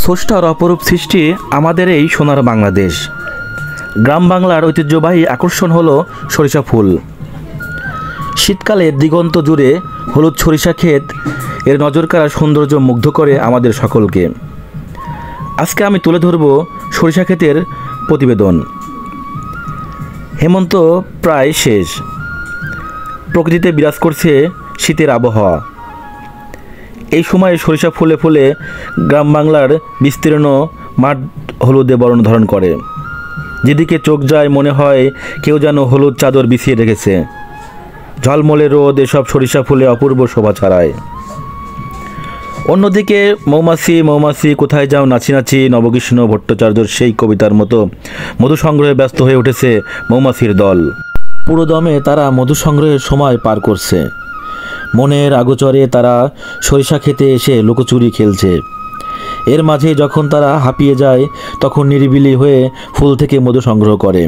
স্রষ্টার অপরূপ সৃষ্টি আমাদের এই সোনার বাংলাদেশ। গ্রাম বাংলার ঐতিহ্যবাহী আকর্ষণ হলো সরিষা ফুল। শীতকালে দিগন্ত জুড়ে হলুদ সরিষা ক্ষেত এর নজরকাড়া সৌন্দর্য মুগ্ধ করে আমাদের সকলকে। আজকে আমি তুলে ধরব সরিষা ক্ষেতের প্রতিবেদন। হেমন্ত প্রায় শেষ, প্রকৃতিতে বিরাজ করছে শীতের আবহাওয়া। এই সময়ে সরিষা ফুলে ফুলে গ্রাম বাংলার বিস্তীর্ণ মাঠ হলুদে বরণ ধারণ করে। যেদিকে চোখ যায় মনে হয় কেউ যেন হলুদ চাদর বিছিয়ে রেখেছে। ঝলমলে রোদ এসব সরিষা ফুলে অপূর্ব শোভা ছড়ায়। অন্যদিকে মৌমাছি মৌমাছি কোথায় যাও নাচি নাচি নবকৃষ্ণ ভট্টাচার্যর সেই কবিতার মতো মধু সংগ্রহে ব্যস্ত হয়ে উঠেছে মৌমাছির দল। পুরো দমে তারা মধু সংগ্রহের সময় পার করছে। মনের আগোচরে তারা সরিষা খেতে এসে লুকোচুরি খেলছে। এর মাঝে যখন তারা হাঁপিয়ে যায় তখন নিরিবিলি হয়ে ফুল থেকে মধু সংগ্রহ করে।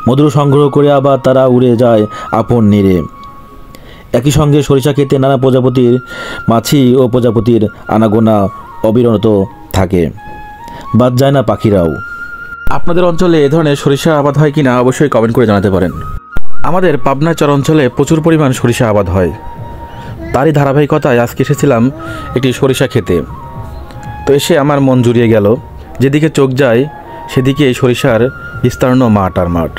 মধু সংগ্রহ করে আবার তারা উড়ে যায় আপন নীড়ে। একই সঙ্গে সরিষা খেতে নানা প্রজাপতির মাছি ও প্রজাপতির আনাগোনা অবিরত থাকে, বাদ যায় না পাখিরাও। আপনাদের অঞ্চলে এ ধরনের সরিষা আবাদ হয় কিনা অবশ্যই কমেন্ট করে জানাতে পারেন। আমাদের পাবনা চর অঞ্চলে প্রচুর পরিমাণ সরিষা আবাদ হয়। তারই ধারাবাহিকতায় আজকে এসেছিলাম একটি সরিষা খেতে। তো এসে আমার মন জুড়িয়ে গেল। যেদিকে চোখ যায় সেদিকে এই সরিষার বিস্তার্ণ মাঠ আর মাঠ।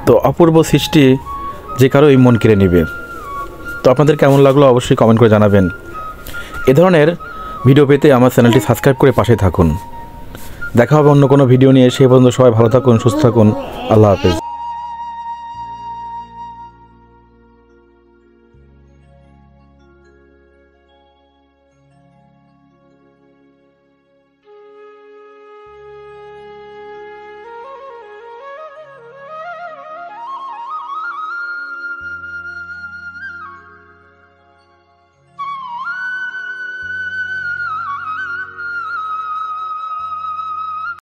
তো অপূর্ব সৃষ্টি যে কারোই মন কেড়ে নেবে। তো আপনাদের কেমন লাগলো অবশ্যই কমেন্ট করে জানাবেন। এ ধরনের ভিডিও পেতে আমার চ্যানেলটি সাবস্ক্রাইব করে পাশে থাকুন। দেখা হবে অন্য কোনো ভিডিও নিয়ে। সেই পর্যন্ত সবাই ভালো থাকুন, সুস্থ থাকুন। আল্লাহ হাফেজ।